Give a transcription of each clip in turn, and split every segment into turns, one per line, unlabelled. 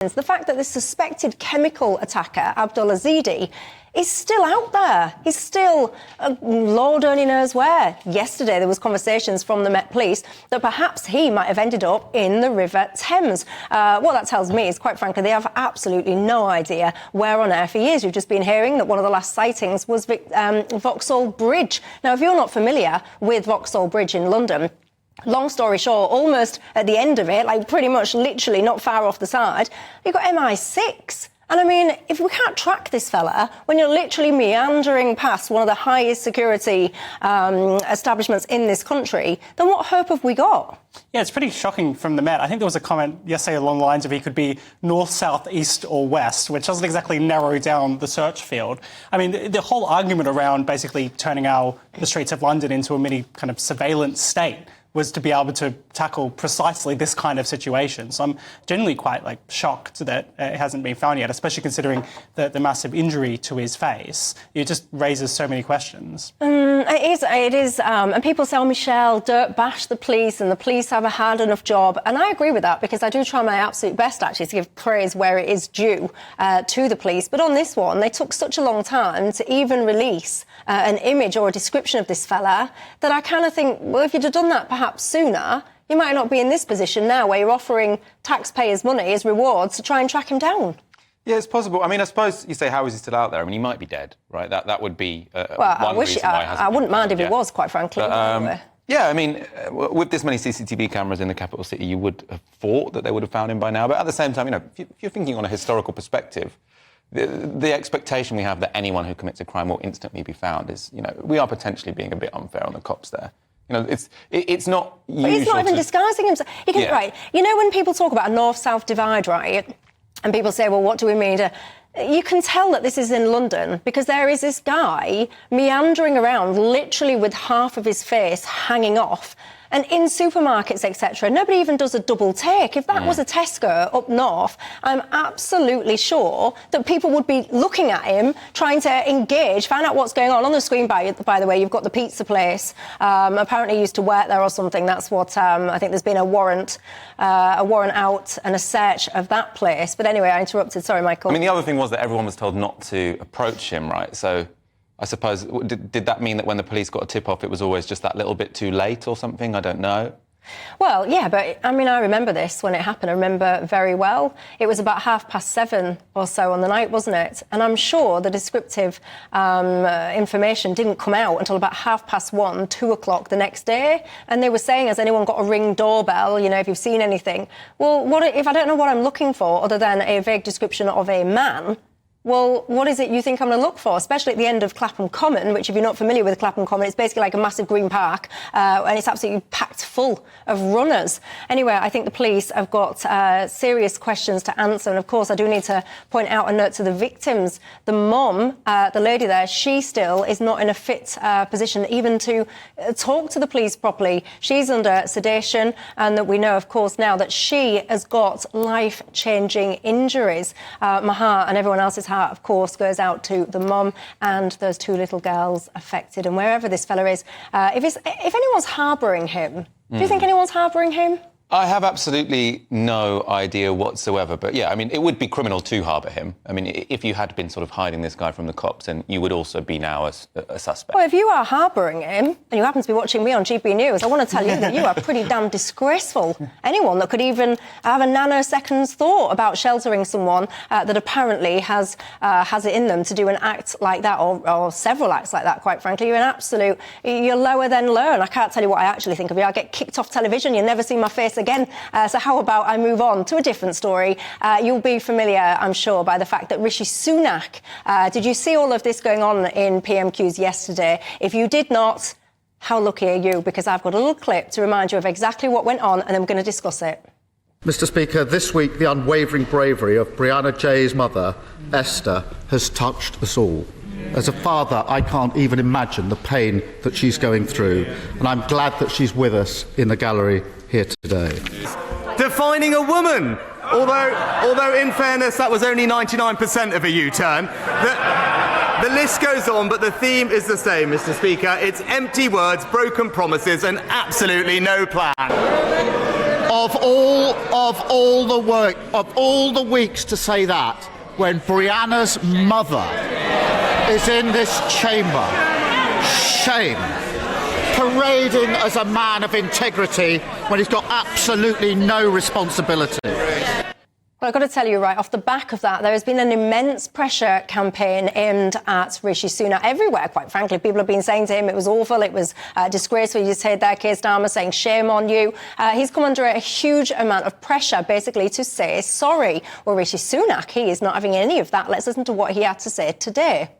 The fact that this suspected chemical attacker, Abdul Ezedi, is still out there. He's still, Lord only knows where. Yesterday there was conversations from the Met Police that perhaps he might have ended up in the River Thames. What that tells me is, quite frankly, they have absolutely no idea where on earth he is. We've just been hearing that one of the last sightings was Vauxhall Bridge. Now, if you're not familiar with Vauxhall Bridge in London, long story short, almost at the end of it, like pretty much literally not far off the side, you've got MI6. And I mean, if we can't track this fella when you're literally meandering past one of the highest security establishments in this country, then what hope have we got?
Yeah, it's pretty shocking from the Met. I think there was a comment yesterday along the lines of he could be north, south, east or west, which doesn't exactly narrow down the search field. I mean, the whole argument around basically turning the streets of London into a mini kind of surveillance state was to be able to tackle precisely this kind of situation. So I'm genuinely quite shocked that it hasn't been found yet, especially considering the massive injury to his face. It just raises so many questions.
It is. And people say, oh, Michelle, don't bash the police and the police have a hard enough job. And I agree with that, because I do try my absolute best, actually, to give praise where it is due to the police. But on this one, they took such a long time to even release an image or a description of this fella that I kind of think, well, if you'd have done that perhaps sooner, you might not be in this position now where you're offering taxpayers' money as rewards to try and track him down.
Yeah, it's possible. I mean, I suppose you say, how is he still out there? I mean, he might be dead, right? That would be
one reason why he hasn't. I wouldn't mind if he was, quite frankly.
But, yeah, I mean, with this many CCTV cameras in the capital city, you would have thought that they would have found him by now. But at the same time, if you're thinking on a historical perspective, the expectation we have that anyone who commits a crime will instantly be found is, we are potentially being a bit unfair on the cops there. It's not usual.
But he's not even disguising himself. Right, when people talk about a north-south divide, right, and people say, well, what do we mean? You can tell that this is in London because there is this guy meandering around literally with half of his face hanging off. And in supermarkets, etc., nobody even does a double take. If that was a Tesco up north, I'm absolutely sure that people would be looking at him, trying to engage, find out what's going on. On the screen, by the way, you've got the pizza place. Apparently he used to work there or something. That's what I think there's been a warrant out and a search of that place. But anyway, I interrupted. Sorry, Michael.
I mean, the other thing was that everyone was told not to approach him, right? So I suppose, did that mean that when the police got a tip-off, it was always just that little bit too late or something? I don't know.
Well, yeah, but, I mean, I remember this when it happened. I remember very well. It was about 7:30 or so on the night, wasn't it? And I'm sure the descriptive information didn't come out until about 1:30, 2 o'clock the next day. And they were saying, has anyone got a Ring doorbell, if you've seen anything? Well, what if I don't know what I'm looking for other than a vague description of a man? Well, what is it you think I'm going to look for, especially at the end of Clapham Common, which, if you're not familiar with Clapham Common, it's basically like a massive green park, and it's absolutely packed full of runners. Anyway, I think the police have got serious questions to answer, and of course I do need to point out a note to the victims. The mum, the lady there, she still is not in a fit position even to talk to the police properly. She's under sedation, and that we know, of course, now that she has got life-changing injuries. My heart and everyone else's heart, of course, goes out to the mum and those two little girls affected. And wherever this fella is, if anyone's harbouring him, do you think anyone's harbouring him?
I have absolutely no idea whatsoever. But, yeah, I mean, it would be criminal to harbour him. I mean, if you had been sort of hiding this guy from the cops, then you would also be now a suspect.
Well, if you are harbouring him and you happen to be watching me on GBNews, I want to tell you that you are pretty damn disgraceful. Anyone that could even have a nanosecond's thought about sheltering someone that apparently has it in them to do an act like that, or several acts like that, quite frankly, you're lower than low. And I can't tell you what I actually think of you. I get kicked off television, you never see my face again. So how about I move on to a different story? You'll be familiar, I'm sure, by the fact that Rishi Sunak, did you see all of this going on in PMQs yesterday? If you did not, how lucky are you? Because I've got a little clip to remind you of exactly what went on, and I'm going to discuss it.
Mr. Speaker, this week the unwavering bravery of Brianna Ghey's mother, Esther, has touched us all. As a father, I can't even imagine the pain that she's going through, and I'm glad that she's with us in the gallery here today.
Defining a woman, although in fairness that was only 99% of a U-turn. The list goes on, but the theme is the same, Mr. Speaker. It's empty words, broken promises, and absolutely no plan.
of all the weeks to say that, when Brianna's mother is in this chamber, shame, parading as a man of integrity when he's got absolutely no responsibility.
Well, I've got to tell you, right off the back of that, there has been an immense pressure campaign aimed at Rishi Sunak everywhere, quite frankly. People have been saying to him it was awful, it was disgraceful. You just heard there Keir Starmer saying, shame on you. He's come under a huge amount of pressure, basically, to say sorry. Well, Rishi Sunak, he is not having any of that. Let's listen to what he had to say today.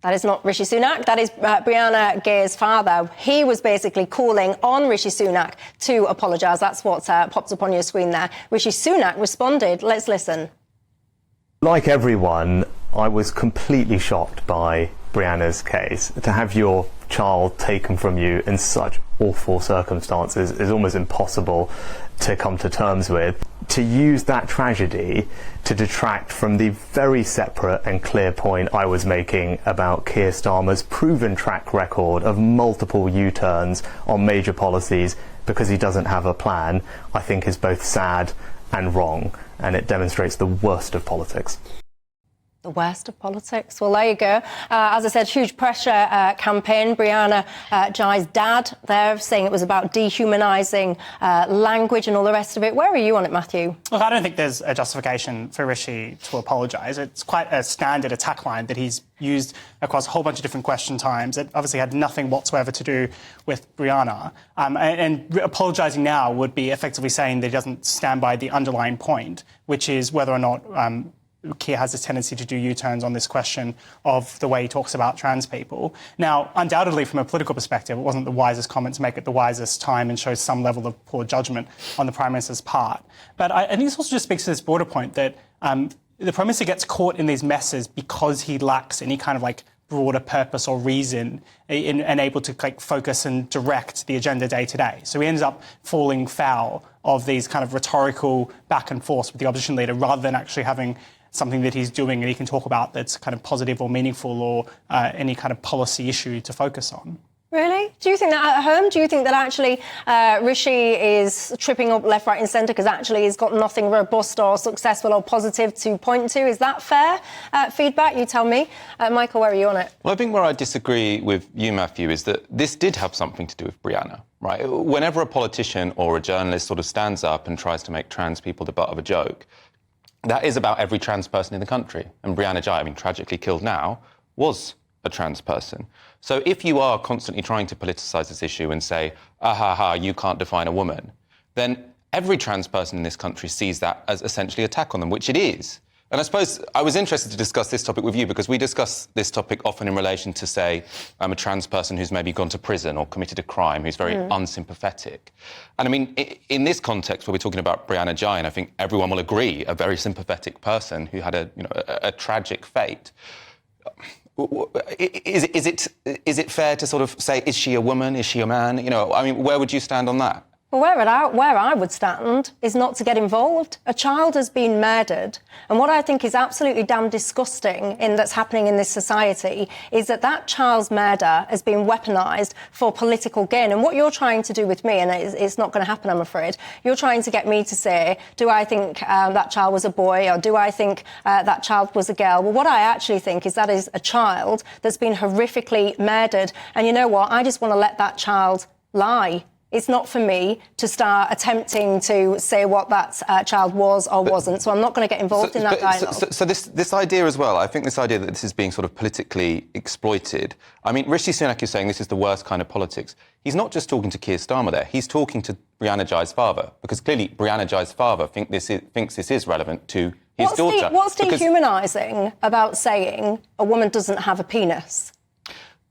That is not Rishi Sunak, that is Brianna Ghey's father. He was basically calling on Rishi Sunak to apologise. That's what pops up on your screen there. Rishi Sunak responded. Let's listen.
Like everyone, I was completely shocked by Brianna's case. To have your child taken from you in such awful circumstances is almost impossible to come to terms with. To use that tragedy to detract from the very separate and clear point I was making about Keir Starmer's proven track record of multiple U-turns on major policies because he doesn't have a plan, I think is both sad and wrong, and it demonstrates the worst of politics.
The worst of politics. Well, there you go. As I said, huge pressure campaign. Brianna Ghey's dad there saying it was about dehumanising language and all the rest of it. Where are you on it, Matthew?
Look, I don't think there's a justification for Rishi to apologise. It's quite a standard attack line that he's used across a whole bunch of different question times. It obviously had nothing whatsoever to do with Brianna. And apologising now would be effectively saying that he doesn't stand by the underlying point, which is whether or not Keir has this tendency to do U-turns on this question of the way he talks about trans people. Now, undoubtedly, from a political perspective, it wasn't the wisest comment to make at the wisest time and shows some level of poor judgment on the Prime Minister's part. But I think this also just speaks to this broader point that the Prime Minister gets caught in these messes because he lacks any kind of broader purpose or reason and able to focus and direct the agenda day to day. So he ends up falling foul of these kind of rhetorical back and forth with the opposition leader rather than actually having something that he's doing and he can talk about that's kind of positive or meaningful or any kind of policy issue to focus on.
Really? Do you think that at home? Do you think that actually Rishi is tripping up left, right and centre because actually he's got nothing robust or successful or positive to point to? Is that fair feedback? You tell me. Michael, where are you on it?
Well, I think where I disagree with you, Matthew, is that this did have something to do with Brianna, right? Whenever a politician or a journalist sort of stands up and tries to make trans people the butt of a joke, that is about every trans person in the country. And Brianna Ghey, tragically killed now, was a trans person. So if you are constantly trying to politicise this issue and say, you can't define a woman, then every trans person in this country sees that as essentially an attack on them, which it is. And I suppose I was interested to discuss this topic with you because we discuss this topic often in relation to, say, a trans person who's maybe gone to prison or committed a crime, who's very unsympathetic. And in this context where we're talking about Brianna Ghey, and I think everyone will agree, a very sympathetic person who had a tragic fate. Is it fair to sort of say, is she a woman? Is she a man? Where would you stand on that?
Well, where I would stand is not to get involved. A child has been murdered. And what I think is absolutely damn disgusting that's happening in this society is that child's murder has been weaponised for political gain. And what you're trying to do with me, and it's not going to happen, I'm afraid, you're trying to get me to say, do I think that child was a boy or do I think that child was a girl? Well, what I actually think is that is a child that's been horrifically murdered. And you know what? I just want to let that child lie. It's not for me to start attempting to say what that child was or wasn't. So I'm not going to get involved in that dialogue.
So this idea as well, I think this idea that this is being sort of politically exploited. Rishi Sunak is saying this is the worst kind of politics. He's not just talking to Keir Starmer there. He's talking to Brianna Ghey's father, because clearly Brianna Ghey's father thinks this is relevant to his daughter.
What's dehumanising about saying a woman doesn't have a penis?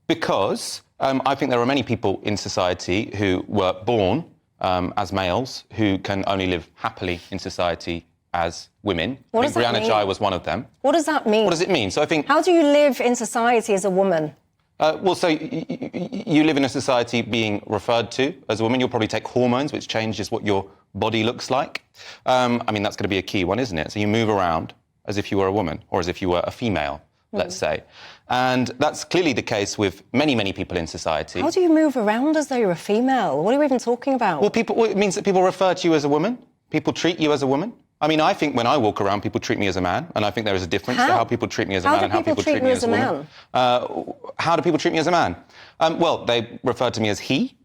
Because I think there are many people in society who were born as males who can only live happily in society as women. I think Brianna Ghey was one of them.
What does that mean?
What does it mean? So I think...
How do you live in society as a woman?
So you live in a society being referred to as a woman. You'll probably take hormones, which changes what your body looks like. That's going to be a key one, isn't it? So you move around as if you were a woman or as if you were a female, let's say. And that's clearly the case with many, many people in society.
How do you move around as though you're a female? What are we even talking about?
Well, it means that people refer to you as a woman. People treat you as a woman. I mean, I think when I walk around, people treat me as a man, and I think there is a difference to how people treat me as a man and how people treat me as a woman. How do people treat me as a man? Well, they refer to me as he,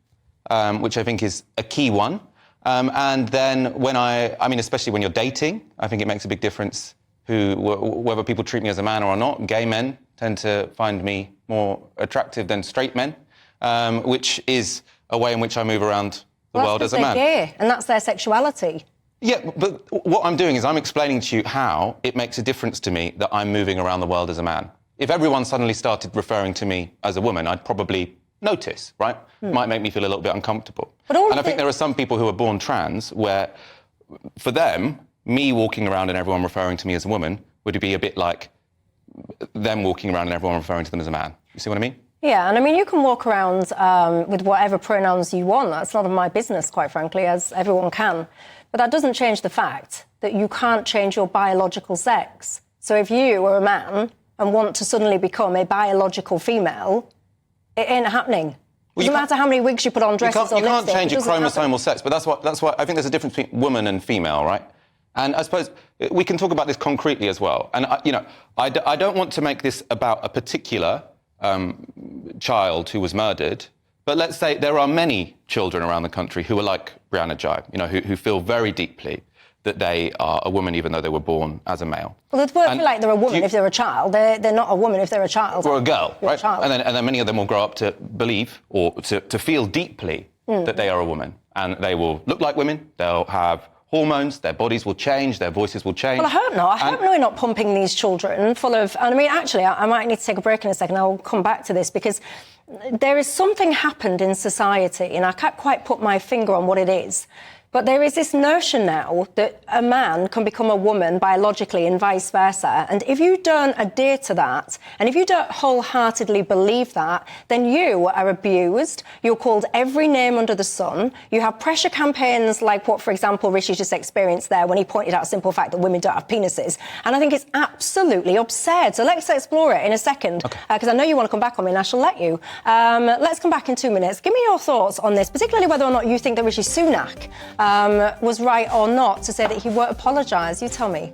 which I think is a key one. And then when I mean, especially when you're dating, I think it makes a big difference whether people treat me as a man or not. Gay men tend to find me more attractive than straight men, which is a way in which I move around the world as a man.
They're gay, and that's their sexuality.
Yeah, but what I'm doing is I'm explaining to you how it makes a difference to me that I'm moving around the world as a man. If everyone suddenly started referring to me as a woman, I'd probably notice, right? Might make me feel a little bit uncomfortable. And I think there are some people who are born trans where, for them, me walking around and everyone referring to me as a woman would be a bit like them walking around and everyone referring to them as a man. You see what I mean?
Yeah, and I mean, you can walk around with whatever pronouns you want. That's none of my business, quite frankly, as everyone can. But that doesn't change the fact that you can't change your biological sex. So if you are a man and want to suddenly become a biological female, it ain't happening. It doesn't matter how many wigs you put on, dresses or lipstick.
You can't change your chromosomal sex, but that's why I think there's a difference between woman and female, right? And I suppose we can talk about this concretely as well. And, I don't want to make this about a particular child who was murdered, but let's say there are many children around the country who are like Brianna Ghey, who feel very deeply that they are a woman even though they were born as a male.
Well, they won't feel like they're a woman if they're a child. They're not a woman if they're a child.
Or a girl, right?
A child.
And then many of them will grow up to believe or to feel deeply that they are a woman. And they will look like women, they'll have hormones, their bodies will change, their voices will change.
Well, I hope not. I hope we're not pumping these children full of... And I mean, actually, I might need to take a break in a second. I'll come back to this because there is something happened in society, and I can't quite put my finger on what it is. But there is this notion now that a man can become a woman biologically and vice versa. And if you don't adhere to that, and if you don't wholeheartedly believe that, then you are abused. You're called every name under the sun. You have pressure campaigns like what, for example, Rishi just experienced there when he pointed out a simple fact that women don't have penises. And I think it's absolutely absurd. So let's explore it in a second, because I know you want to come back on me and I shall let you. Let's come back in 2 minutes. Give me your thoughts on this, particularly whether or not you think that Rishi Sunak was right or not to say that he won't apologise. You tell me.